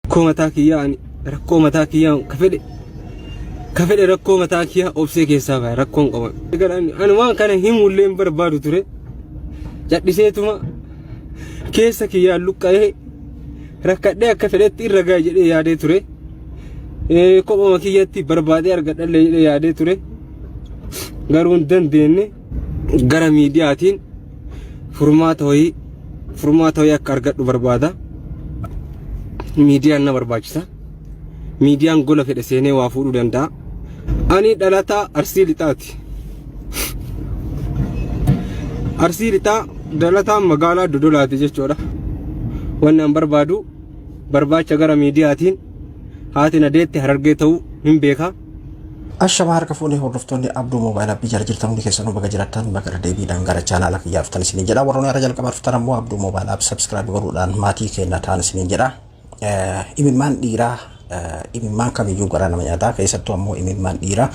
كومتاكي يعني ركومتاكي يعني كفل ركومتاكي أوبسي كيسافا ركون قوم أنا ما كان هم ولا بربادو ترى جد سيتما كيسك يا لوكا ركضة كفلت الرجاء جدي يا دي ترى كوم ما كياتي بربادي أرجع اللي يا دي ترى غارون دن دينه غرا ميدياتين فرمات هوي أكارجع بربادا ميديا أنا برباجسا ميديا نقوله في السنة وافورو دندا أني دلتا أرسيلتا دلتا مقالة دودولات جيشورا وانا برباج غرا ميدياتين هاتنا ديت هرجيتو من بيكا الشباب كفوني هرفتوني عبدو موبايل بيجار جرتمني كيسانو بجرتان بكر ديبي دانغارا channel ak yaaf tan sinin jeda warone rajal kabar ftaram mo abdou mobile app subscribe gorudan mati ke natan sinin jeda imin man dira imin man kam yu gara na nyata kaysatto ammo imin man dira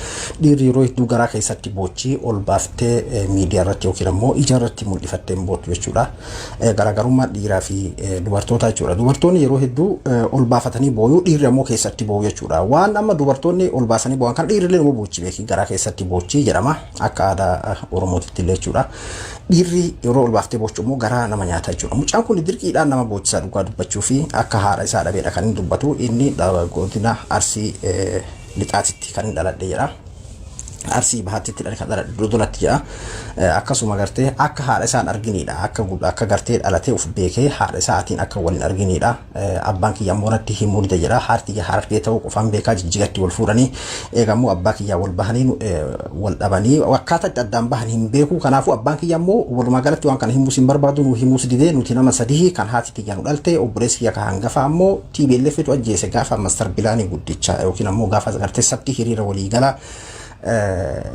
diri roy du gara kaysatti bochi ol bafte media ratti okira mo ijarati mul'ifatte mbot jechuudha gara garumma dira fi dubartoota jechuudha dubartoonni yeroo hedduu ol baafatanii booyu dhiirri ammoo keessatti booyu jechuudha waan amma dubartoonni ol baasanii boo'an kan dhiirri illee bochi beeki gara keessatti bochi jedhama akka aadaa oromootitti illee jechuudha dhiirri yeroo ol baaftee bochu immoo gara nama nyaata jechuudha mucaan kun dirqiidhaan nama bochisaa dhugaa dubbachuu fi akka haadha isaa dhabeedha kan inni dubbatu inni godina arsii lixaatitti kan dhaladhe jedha arsii bahattitti dhaladhe dudulatti jedha akkasuma gartee akka haadha isaan arginidha akka gartee dhalatee uf beekee haadha isaatiin akka waliin arginidha abbaan kiyya moonatti himuu dida jedha haarti harfee ta'uu qofaan beekaa jijjigatti wal fuudhanii eegammoo abbaa kiyya wal bahanii wal dhabanii akkaataa addaan bahan hin beeku kanaafuu abbaan kiyya immoo walumaa galatti waan kana himuus hin barbaadu nu himuus didee nuti nama sadii kan haati kiyya nu dhalte obboleessi kiyya ka hangafa ammoo TBLFtu ajjeese gaafa master bilaanii guddicha yookiin ammoo gaafa gartee sabti hiriira walii gala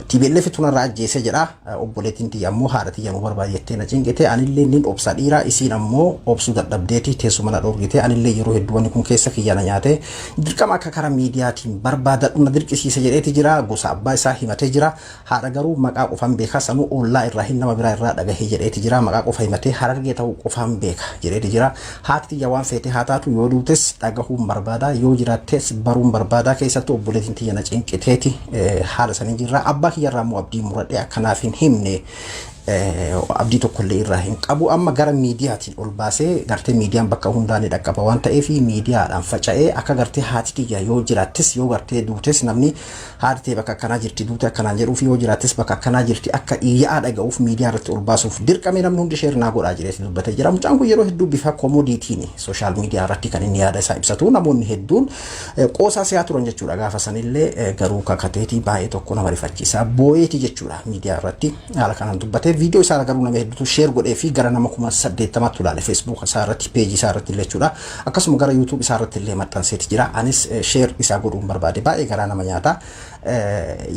TBLF tuna raajjeese jedha obboleettiin tiyya ammoo haadha tiyya nu barbaadettee na cingite anillee nin obsa dhiira isiin ammoo obsu dadhabdeeti teessuma na dhoorgite anillee yeroo hedduu wanni kun keessa kiyya na nyaate dirqama akka karaa miidiyaatiin barbaadadhu na dirqisiise jedheeti jira gosa abbaa isaa himatee jira haadha garuu maqaa qofaan beeka sanuu ollaa irraa hin nama biraa irraa dhagahee jedheeti jira maqaa qofa himatee harargee ta'uu qofaan beeka jedheeti jira haati tiyya waan feete haa taatu yoo duutes dhagahuun barbaada yoo jiraattes baruun barbaada keessattuu obboleettiin tiyya na cinqiteeti haadha sanii jirra abbaa kiyyarraa immoo abdii muradhee akkanaaf hin himne abdii tokkollee irraa hin qabu amma gara miidiyaatiin ol baasee gartee miidiyaan bakka hundaanii dhaqqaba waan ta'eef miidiyaadhaan faca'ee akka gartee haati tiyya yoo jiraattis yoo gartee duutes namni haati tee bakka akkanaa jirti duute akkanaan jedhuuf yoo jiraattis bakka akkanaa jirti akka iyyaa dhaga'uuf miidiyaa irratti ol baasuuf dirqamee namni hundi sheer naa godhaa jireetti dubbatee jira mucaan kun yeroo hedduu bifa komoodiitiin sooshaal miidiyaa irratti kan inni yaada isaa ibsatu namoonni hedduun qoosaa siyaa turan jechuudha gaafa sanillee garuu kakateetii baay'ee tokko nama rifachiisa booyeeti jechuudha miidiyaa irratti haala kanaan dubbatee video isaa garuu nama hedduutu share godhee fi gara nama 80 ilaale Facebook isaa irratti page isaa irratti illee jechuudha akkasuma gara YouTube isaa irratti illee maxxanseeti jira anis share isaa godhuun barbaade baay'ee gara nama nyaata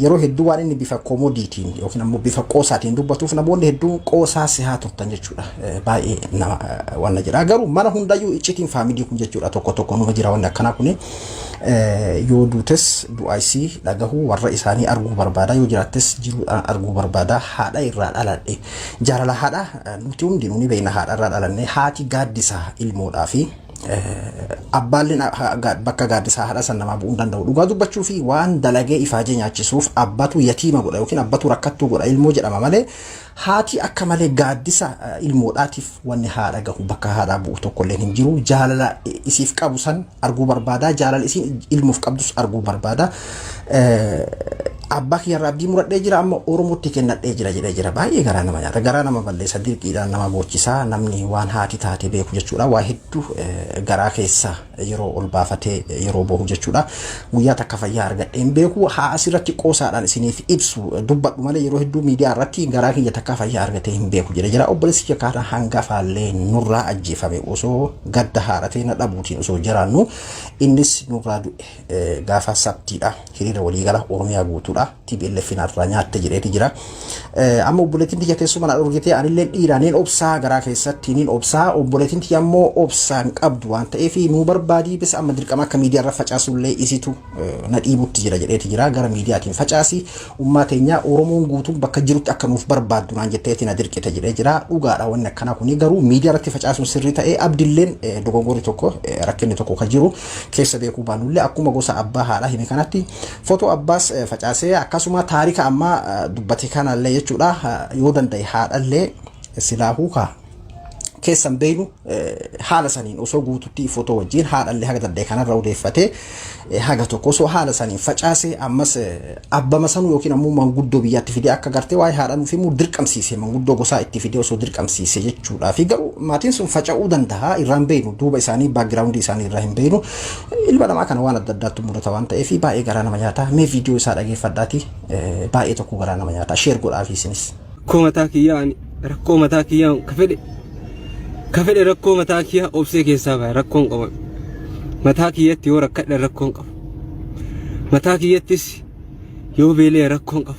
yeroo hedduu waan inni bifa komoodiitiin yookiin ammoo bifa qoosaatiin dubbatuuf namoonni hedduun qoosaa sihaa turtan jechuudha baay'ee nama wanna jira garuu mana hundayyuu iccitiin faamilii kun jechuudha tokko numa jira wanni akkanaa kun yoo duutes du'aayisii dhagahuu warra isaanii arguu barbaada yoo jiraattes jiruudhaan arguu barbaada haadha irraa dhaladhe jaalala haadha nuti hundi nuni beekna haadha irraa dhalanne haati gaaddisa ilmoodhaa fi abbaalleen bakka gaaddisaa haadha san namaa bu'uu danda'u dhugaa dubbachuu fi waan dalagee ifaajee nyaachisuuf abbatu yatiima godha yookiin abbatu rakkattuu godha ilmoo jedhama malee haati akka malee gaaddisa ilmoodhaatiif wanni haadha gahu bakka haadhaa bu'u tokkollee hin jiru jaalala isiif qabu san arguu barbaada jaalala isiin ilmuuf qabdus arguu barbaada abbaa kiyyarraa abdii muradhee jira amma oromootti kennadhee jira jedhee jira baay'ee garaa nama nyaata garaa nama balleessa dirqiidhaan nama bochisaa namni waan haati taate beeku jechuudha waa hedduu garaa keessa yeroo ol baafatee yeroo bohu jechuudha guyyaa takka fayyaa argadheen beeku haa asirratti qoosaadhaan isiniif ibsu dubbadhu malee yeroo hedduu miidiyaa irratti garaa kiyya takka fayyaa argatee hin beeku jedhe jira obboleessi kiyya kaana hangafaallee nurraa ajjeefame osoo gadda haaratee na dhabuutiin osoo jiraannu innis nurraa du'e gaafa sabtiidha hiriira waliigala oromiyaa guutuudha TPLF narraa nyaatte jedheeti jira. Amma obboleettiin tiyya teessuma na dhorgite anillee dhiiraaniin obsaa garaa keessatti niin obsaa obboleettiin tiyya ammoo obsaan qabdu waan ta'eef nu barbaadii bis amma dirqama akka miidiyaa irra facaasullee isitu na dhiibutti jira jedheeti jira gara miidiyaatiin facaasi ummaa teenya Oromoon guutuun bakka jirutti akka nuuf barbaaddu naan jetteeti na dirqite jedhee jira dhugaadha wanni akkana kuni garuu miidiyaa irratti facaasuun sirrii ta'ee abdilleen dogongori tokko rakkinni tokko ka jiru keessa beekuu baanullee akkuma gosa abbaa haadha hime kanatti footoo abbaas facaasee akkasuma taarika amma dubbate kanallee jechuudha yoo danda'e haadhallee silaahuu ka keessan beeynu haala saniin osoo guututti footoo wajjin haadhallee haga danda'e kanarra odeeffate haga tokko osoo haala saniin facaasee ammas abbama sanuu yookiin ammoo manguddoo biyyaatti fidee akka gartee waa'ee haadha nuuf himuu dirqamsiise manguddoo gosaa itti fidee osoo dirqamsiise jechuudha fi garuu maatiin sun faca'uu danda'a irraan beeynu duuba isaanii baakgiraawundii isaanii irraa hin beeynu ilma namaa kana waan adda addaatti mudata waan ta'eef baay'ee garaa nama nyaata mee viidiyoo isaa dhageeffadhaati baay'ee tokko garaa nama nyaata sheer godhaafi isinis komataa kiyyaan rakkoo mataa kiyyaan kafedhe rakkoo mataa kiyyaa obsee keessaa baay'ee rakkoon qaba mataa kiyyatti yoo rakkadhe rakkoon qaba mataa kiyyattis yoo beelee rakkoon qaba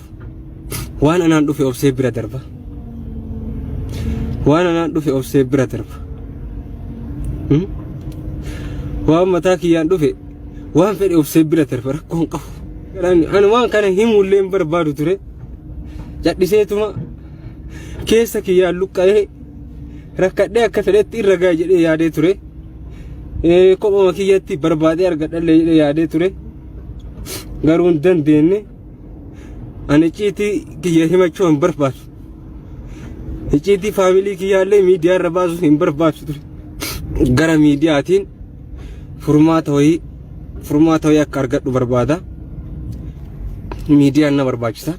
waan anaan dhufe obsee bira darba waan anaan dhufe obsee bira darba waan mataa kiyyaan dhufe waan fedhe obsee bira darba rakkoon qaba ani waan kana himullee hin barbaadu ture jadhiseetuma keessa kiyyaan luqqa'ee rakkadhee akka fedhetti irra gaa jedhee yaadee ture kophama kiyyatti barbaadee argadhallee jedhee yaadee ture garuu hin dandeenye ani icciitii kiyya himachuu hin barbaadu icciitii faamilii kiyyaallee miidiyaa irra baasuu hin barbaadu ture gara miidiyaatiin furmaata wayii akka argadhu barbaada miidiyaan na barbaachisa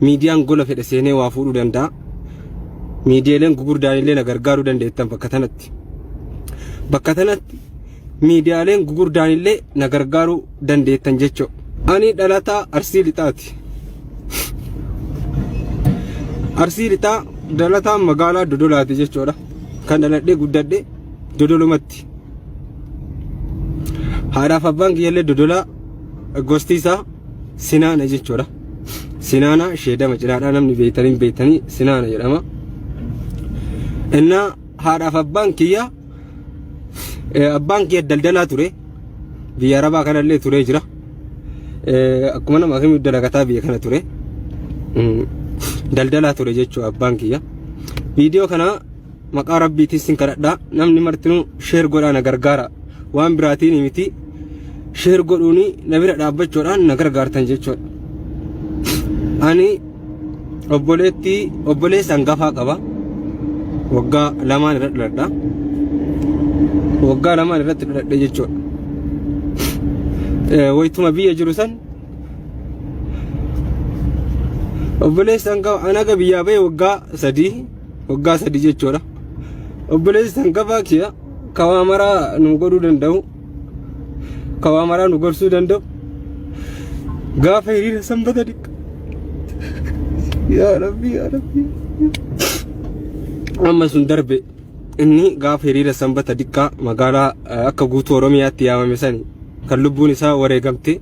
miidiyaan gola fedhe seenee waa fuudhuu danda'a miidiyaaleen gugurdaan illee na gargaaruu dandeettan bakka tanatti miidiyaaleen gugurdaan illee na gargaaruu dandeettan jechuudha. Ani dhalataa Arsii Lixaati. Arsii Lixaa dhalataa magaalaa Dodolaati jechuudha. Kan dhaladhee guddadhee Dodolumatti. Haadhaaf abbaan kiyyaallee Dodolaa gosti isaa Sinaana jechuudha. Sinaana sheedama cinaadhaa namni beeytanii Sinaana jedhama. Inna haadhaaf abbaan kiyya daldalaa ture biyya Arabaa kanallee ture jira akkuma nama akkamii dalagataa biyya kana ture daldalaa ture jechuudha abbaan kiyya viidiyoo kana maqaa rabbiitiin sin kadhadhaa namni martinuu sheer godhaa na gargaara waan biraatiin miti sheer godhuuni na bira dhaabbachuudhaan na gargaartan jechuudha ani obboleessa hangafaa qaba waggaa lamaan irratti dhaladhe jechuudha waytuma biyya jiru san obboleessa hangafa anaga biyyaa ba'e waggaa sadii jechuudha obboleessa hangafaa kiyya kawaa maraa nu godhuu danda'u kawaa maraa nu gorsuu danda'u gaafa hiriira sanbata dhiqqa yaa rabbi amma sun darbe inni gaafa hiriira sanbata dhiqqaa magaalaa akka guutuu Oromiyaatti yaamame sani kan lubbuun isaa wareegamte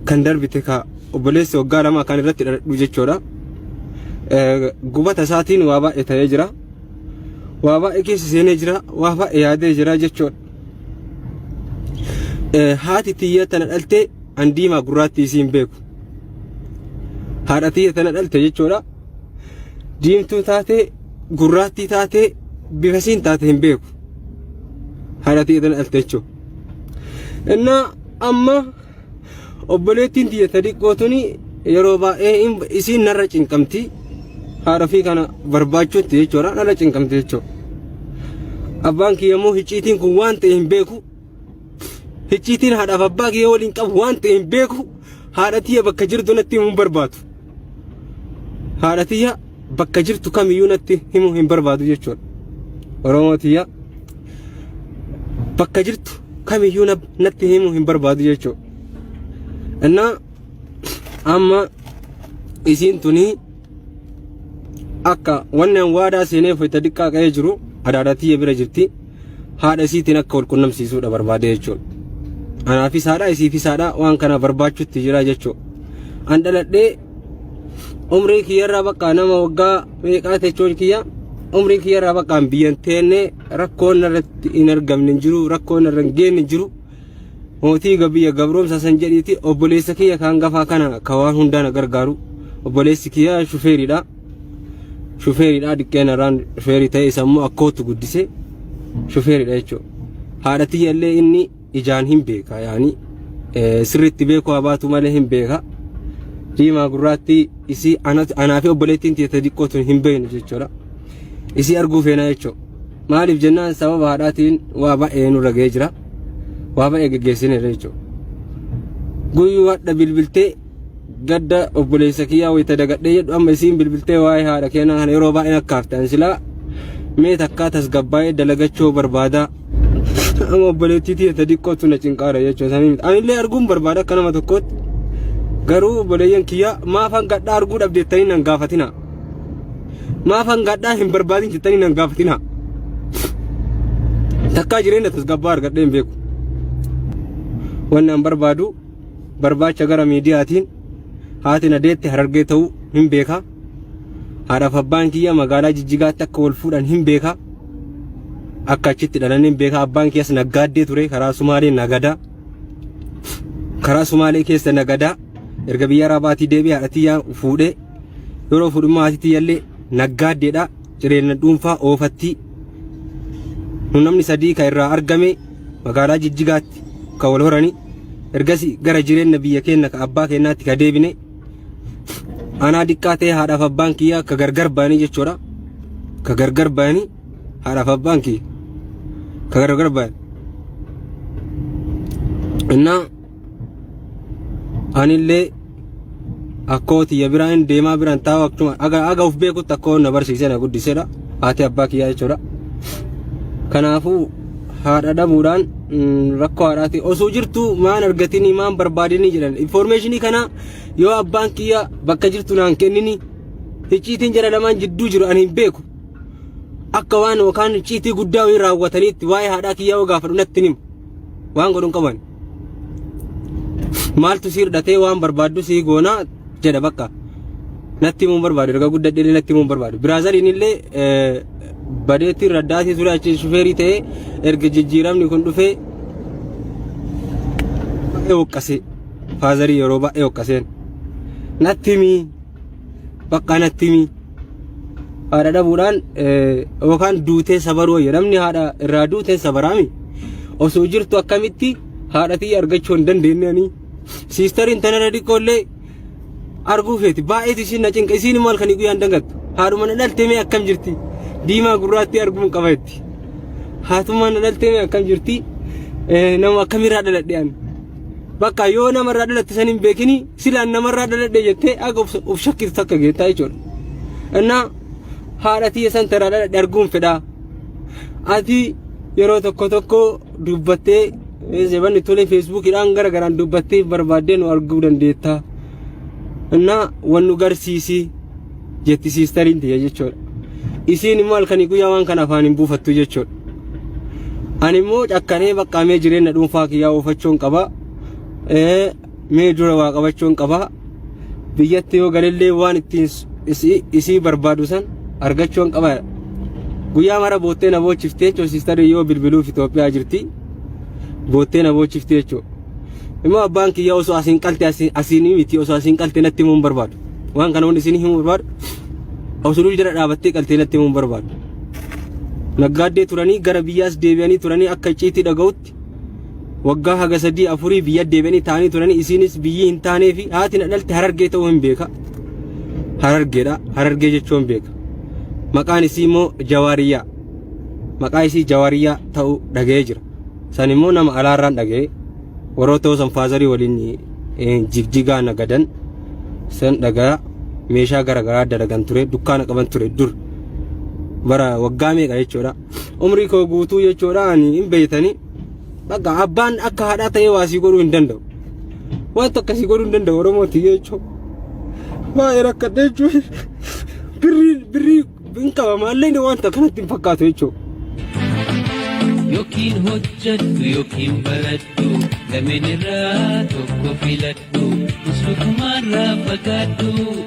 kan darbite ka obboleessi waggaa lama kan irratti dhaladhu jechuudha gubata isaatiin waa baay'ee ta'ee jira waa baay'ee keessa seenee jira waa baay'ee yaadee jira jechuudha haati tiyya tana dhalte andiimaa gurraatti isiin beeku haadha tiyya tana dhalte jechuudha diimtuu taatee gurraatti taatee bifasiin taate hin beeku haadha tiyya tana dhalte jechuudha inna amma obboleettiin tiyya xiqqootuni yeroo baay'ee isiin narra cinqamti haadha fi kana barbaachuutti jechuudha narra cinqamti jechuudha abbaan kiyya immoo hicciitiin kun waan ta'e hin beeku hicciitiin haadhaaf abbaa kiyya waliin qabu waan ta'e hin beeku haadha tiyya bakka jirtu natti himuu hin barbaadu haadha tiyya bakka jirtu kamiyyuu natti himuu hin barbaadu jechuudha Oromoo tiyya bakka jirtu kamiyyuu natti himuu hin barbaadu jechuudha inna amma isiin tuni akka wannan waadaa seenee foyta diqqaa qa'ee jiru adaadhaa tiyya bira jirti haadha isiitiin akka wal qunnamsiisuudha barbaade jechuudha anaafis haadha isiifis haadha waan kana barbaachuutti jira jechuudha andaladhe umrii kiyyarraa bakka nama waggaa meeqaa techoon kiyya umrii kiyyarraa bakka biyyan teenne rakkoon irratti hin argamne jiru rakkoon irra hin geenne jiru mootii gabiyya gabroomsa san jedhiiti obboleessa kiyya kan gafaa kana kawaan hundaan gargaaru obboleessi kiyya shufeeridha diqqeenarraan shufeerii ta'e sammoo akkootu guddise shufeeridha jechuudha haadha tiyyallee inni ijaan hin beeka yaani sirriitti beekuu abaatu malee hin beeka diimaa gurraatti isii anaa fi obboleettiin tiyya xiqqootu hin beeknu jechuudha isii arguu feena jechuudha maaliif jennaan sababa haadhaatiin waa baay'ee nurra ga'ee jira waa baay'ee geggeessine jechuudha guyyuu hadha bilbiltee gadda obboleessa kiyyaa wayita dagadhee jedhu amma isiin bilbiltee waa'ee haadha keenyaa kana yeroo baay'ee akkaaftan silaa mee takkaa tasgabbaa'ee dalagachuu barbaada amma obboleettii tiyya xiqqootu na cinqaara jechuudha anillee arguun barbaada akka nama tokkootti garuu obboleeyyan kiyyaa maafan gadhaa arguu dhabdeettanii nan gaafatina maafan gadhaa hin barbaadin jettanii nan gaafatina takkaa jireenya tasgabbaa argadhee hin beeku wannan barbaadu barbaacha gara miidiyaatiin haati na deette Harargee ta'uu hin beeka haadhaaf abbaan kiyya magaalaa Jijjigaatti akka wal fuudhan hin beeka akka achitti dhalan hin beeka abbaan kiyyas naggaaddee ture karaa Sumaalee nagadaa karaa Sumaalee keessa nagadaa erga biyya Arabaatii deebi'ee haadha tiyyaa fuudhee yeroo fuudhummaa haati tiyyallee naggaaddeedha jireenya dhuunfaa oofatti namni sadii ka irraa argame magaalaa Jijjigaatti ka wal horanii ergasii gara jireenya biyya keenya ka abbaa keenyaatti ka deebine anaa diqqaa ta'e haadhaaf abbaan kiyyaa ka gargar baanii jechuudha ka gargar baanii haadhaaf abbaan kiyya ka gargar baanii innaa anillee akkooti ya biraan deemaa biraan taa'u akkuma aga uf beekutti akkoo na barsiisee na guddiseedha haati abbaa kiyyaa jechuudha kanaafuu haadha dhabuudhaan rakkoo haadhaati osoo jirtu maan argatini maan barbaadini jedhan informationii kana yoo abbaan kiyya bakka jirtu naan kennini icciitiin jara lamaan jidduu jiru ani hin beeku akka waan yookaan icciitii guddaa wayii raawwataniitti waa'ee haadhaa kiyyaa yoo gaafadhu natti himu waan godhuun qaban maaltu sii hidhatee waan barbaaddu sii goonaa jedha bakka natti himuun barbaadu erga guddadhee natti himuun barbaadu biraazaliin illee badeetti raddaatii ture achi shufeerii ta'ee erga jijjiiramni kun dhufee hoqqase faazarii yeroo baay'ee hoqqaseen natti himii bakka natti himii haadha dhabuudhaan yookaan duutee sabaruu namni haadha irraa duutee sabaraami osoo jirtu akkamitti haadhatii argachuu hin dandeenyanii siistariin tanarra dhiqqoollee arguu feeti baay'eeti isiin na cinqa isiin maal kan guyyaan dangattu haadhuma na dhaltee mee akkam jirti diimaa gurraatti arguun qabaatti haatuma na dhaltee mee akkam jirti nama akkamirraa dhaladhe ani bakka yoo namarraa dhalatte san hin beekini silaan namarraa dhaladhe jettee aga of shakkitu takka geettaa jechuudha innaa haadhatii san tarraa dhaladhe arguun fedhaa ati yeroo tokko dubbattee zebanni tolee feesbuukiidhaan gara garaan dubbattee barbaaddee nu arguu dandeettaa innaa wannu garsiisi jetti siistariin tiyya jechuudha isiin immoo halkanii guyyaa waan kana afaan hin buufattu jechuudha ani immoo cakkanee baqqaamee jireenya dhuunfaa kiyyaa oofachuun qaba mee dura waa qabachuun qaba biyyatti yoo galillee waan ittiin isii barbaadu san argachuun qaba guyyaa mara boottee na boochiftee jechuudha siistarii yoo bilbiluuf Itoophiyaa jirti boottee na boochiftee jechuudha immoo abbaan kiyyaa osoo asiin qalte asiin miti osoo asiin qalte natti himuun barbaadu waan kana hundi isin himuu barbaadu osoo jira dhaabattee qaltee natti himuun barbaadu naggaaddee turanii gara biyyaas deebi'anii turanii akka icciitii dhaga'utti waggaa haga 3-4 biyya deebi'anii taa'anii turanii isiinis biyyi hin taanee fi haati na dhalte Harargee ta'uu hin beeka Harargeedha Harargee jechuun beeka maqaan isii immoo Jawaariyaa maqaa isii Jawaariyaa ta'uu dhaga'ee jira san immoo nama alaarraan dhaga'ee warroota san faazarii waliin Jigjigaa nagadan san dhagaa meeshaa garagaraa dalagan ture dukkaana qaban ture dur bara waggaa meeqa jechuudha umrii koo guutuu jechuudha ani hin beeytanii bakka abbaan akka haadhaa ta'ee waasii godhuu hin danda'u waan akkasii godhuu hin danda'u Oromooti jechuudha baay'ee rakkadhee jechuudha birrii hin qaba maallee wanta kanatti hin fakkaatu jechuudha Yokin hojjattu yokin baladhu lameen irraa tokko filadhu Sukumarra fakkaatu.